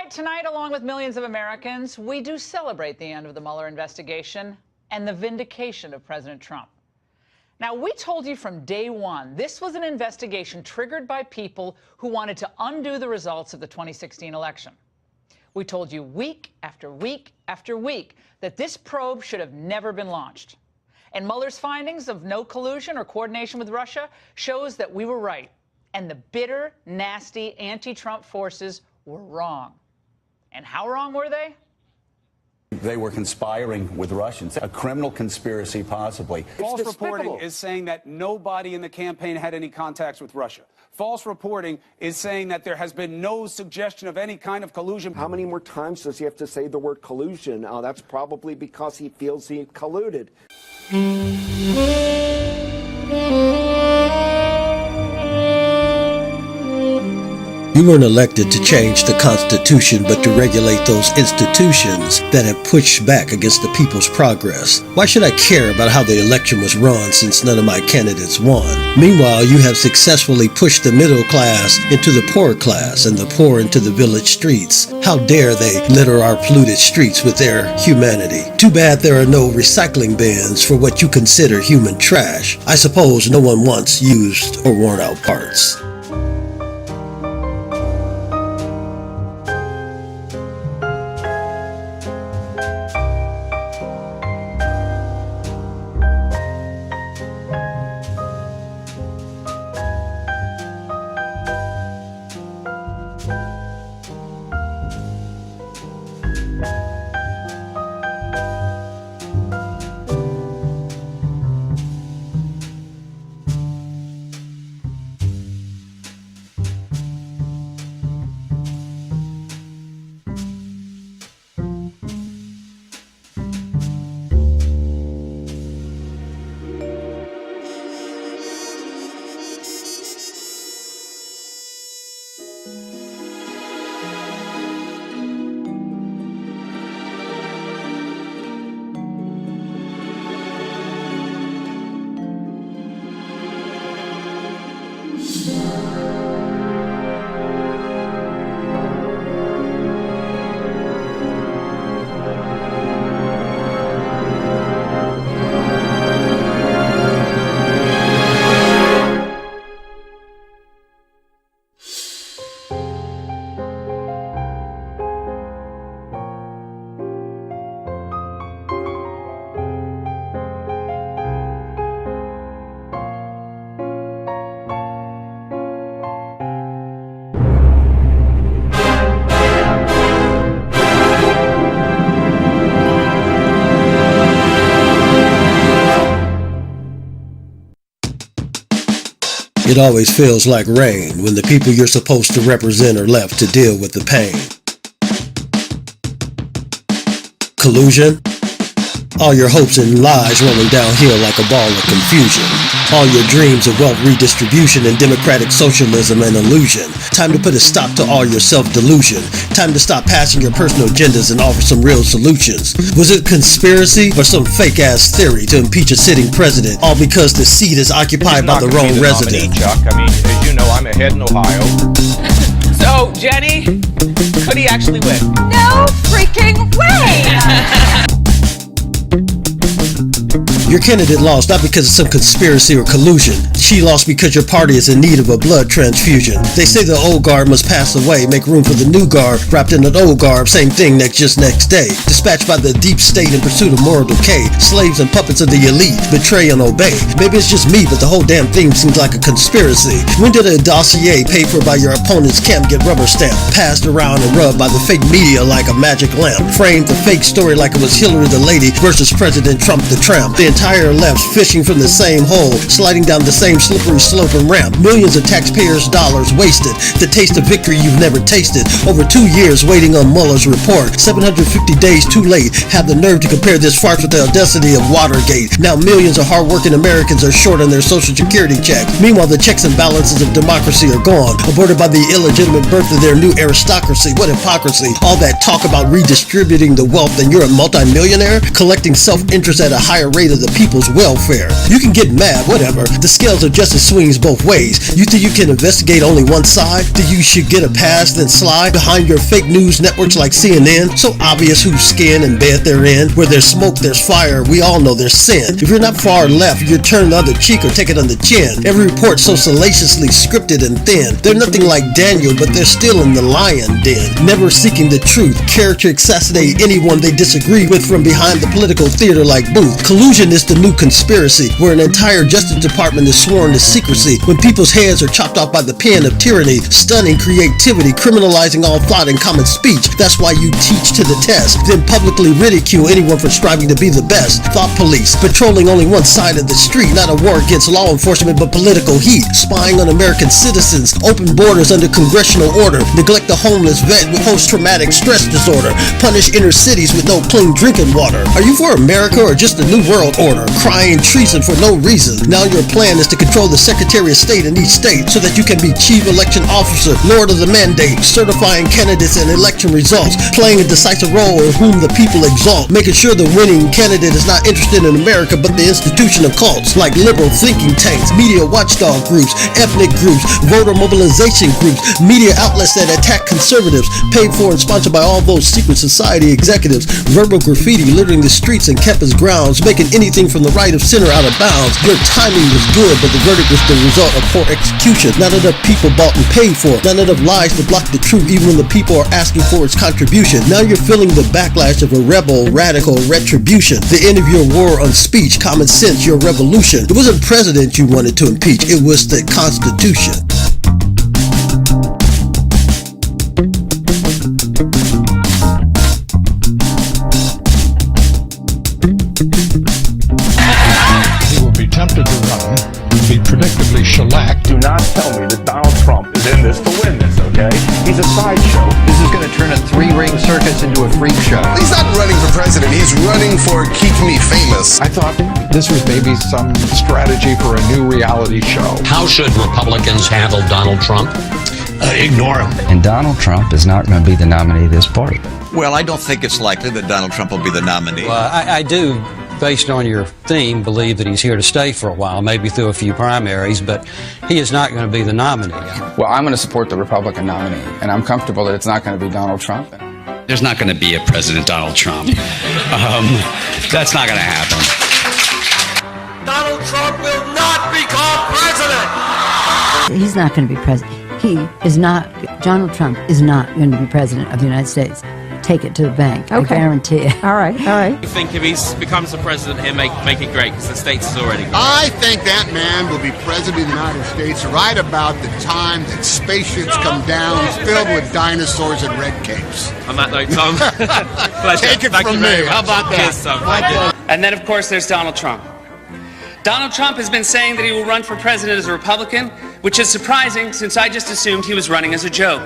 yet tonight, along with millions of Americans, we do celebrate the end of the Mueller investigation and the vindication of President Trump. Now, we told you from day one this was an investigation triggered by people who wanted to undo the results of the 2016 election. We told you week after week after week that this probe should have never been launched. And Mueller's findings of no collusion or coordination with Russia shows that we were right, and the bitter, nasty anti-Trump forces were wrong. And how wrong were they? They were conspiring with Russians, a criminal conspiracy possibly. False reporting is saying that nobody in the campaign had any contacts with Russia. False reporting is saying that there has been no suggestion of any kind of collusion. How many more times does he have to say the word collusion? That's probably because he feels he colluded. You weren't elected to change the Constitution, but to regulate those institutions that have pushed back against the people's progress. Why should I care about how the election was run since none of my candidates won? Meanwhile, you have successfully pushed the middle class into the poor class and the poor into the village streets. How dare they litter our polluted streets with their humanity? Too bad there are no recycling bins for what you consider human trash. I suppose no one wants used or worn out parts. It always feels like rain when the people you're supposed to represent are left to deal with the pain. Collusion? All your hopes and lies rolling downhill like a ball of confusion. All your dreams of wealth redistribution and democratic socialism an illusion. Time to put a stop to all your self-delusion. Time to stop passing your personal agendas and offer some real solutions. Was it conspiracy or some fake-ass theory to impeach a sitting president, all because the seat is occupied by the wrong resident? Chuck. I mean, as you know, I'm ahead in Ohio. So, Jenny, could he actually win? No freaking way! Your candidate lost not because of some conspiracy or collusion. She lost because your party is in need of a blood transfusion. They say the old guard must pass away, make room for the new guard, wrapped in an old garb, same thing next day. Dispatched by the deep state in pursuit of moral decay, slaves and puppets of the elite, betray and obey. Maybe it's just me, but the whole damn thing seems like a conspiracy. When did a dossier paid for by your opponent's camp get rubber stamped, passed around and rubbed by the fake media like a magic lamp, framed the fake story like it was Hillary the lady versus President Trump the tramp? The entire left's fishing from the same hole, sliding down the same slippery slope and ramp. Millions of taxpayers' dollars wasted to taste a victory you've never tasted. Over 2 years waiting on Mueller's report. 750 days too late. Have the nerve to compare this farce with the audacity of Watergate. Now millions of hardworking Americans are short on their Social Security check. Meanwhile, the checks and balances of democracy are gone, aborted by the illegitimate birth of their new aristocracy. What hypocrisy. All that talk about redistributing the wealth and you're a multimillionaire, collecting self-interest at a higher rate of the the people's welfare. You can get mad, whatever. The scales of justice swings both ways. You think you can investigate only one side? That you should get a pass, then slide behind your fake news networks like CNN? So obvious whose skin and bed they're in. Where there's smoke, there's fire. We all know there's sin. If you're not far left, you turn the other cheek or take it on the chin. Every report so salaciously scripted and thin. They're nothing like Daniel, but they're still in the lion den. Never seeking the truth. Character assassinate anyone they disagree with from behind the political theater like Booth. Collusion is the new conspiracy, where an entire Justice Department is sworn to secrecy. When people's heads are chopped off by the pen of tyranny, stunning creativity, criminalizing all thought and common speech. That's why you teach to the test, then publicly ridicule anyone for striving to be the best. Thought police, patrolling only one side of the street, not a war against law enforcement but political heat. Spying on American citizens, open borders under congressional order, neglect the homeless vet with post-traumatic stress disorder, punish inner cities with no clean drinking water. Are you for America or just a new world order? Crying treason for no reason. Now your plan is to control the Secretary of State in each state so that you can be chief election officer, lord of the mandate, certifying candidates and election results, playing a decisive role in whom the people exalt, making sure the winning candidate is not interested in America but the institution of cults like liberal thinking tanks, media watchdog groups, ethnic groups, voter mobilization groups, media outlets that attack conservatives, paid for and sponsored by all those secret society executives, verbal graffiti littering the streets and campus grounds, making anything from the right of center out of bounds. Your timing was good, but the verdict was the result of poor execution. Not enough people bought and paid for it. Not enough lies to block the truth even when the people are asking for its contribution. Now you're feeling the backlash of a rebel, radical retribution. The end of your war on speech, common sense, your revolution. It wasn't president you wanted to impeach, it was the Constitution. He will be tempted to run, be predictably shellacked. Do not tell me that Donald Trump is in this to win this, okay? He's a sideshow. This is going to turn a three-ring circus into a freak show. He's not running for president. He's running for Keep Me Famous. I thought this was maybe some strategy for a new reality show. How should Republicans handle Donald Trump? Ignore him. And Donald Trump is not going to be the nominee of this party. Well, I don't think it's likely that Donald Trump will be the nominee. Well, I do, based on your theme, believe that he's here to stay for a while, maybe through a few primaries, but he is not going to be the nominee. Well, I'm going to support the Republican nominee, and I'm comfortable that it's not going to be Donald Trump. There's not going to be a President Donald Trump. That's not going to happen. Donald Trump will not become president! He's not going to be president. Donald Trump is not going to be president of the United States. Take it to the bank. Okay. I guarantee it. All right, all right. I think if he becomes the president, he'll make it great, because the states is already great. I think that man will be president of the United States right about the time that spaceships come down filled with dinosaurs and red capes. On that note, Tom, take it from me. How about that? Cheers, Tom. And then, of course, there's Donald Trump. Donald Trump has been saying that he will run for president as a Republican, which is surprising since I just assumed he was running as a joke.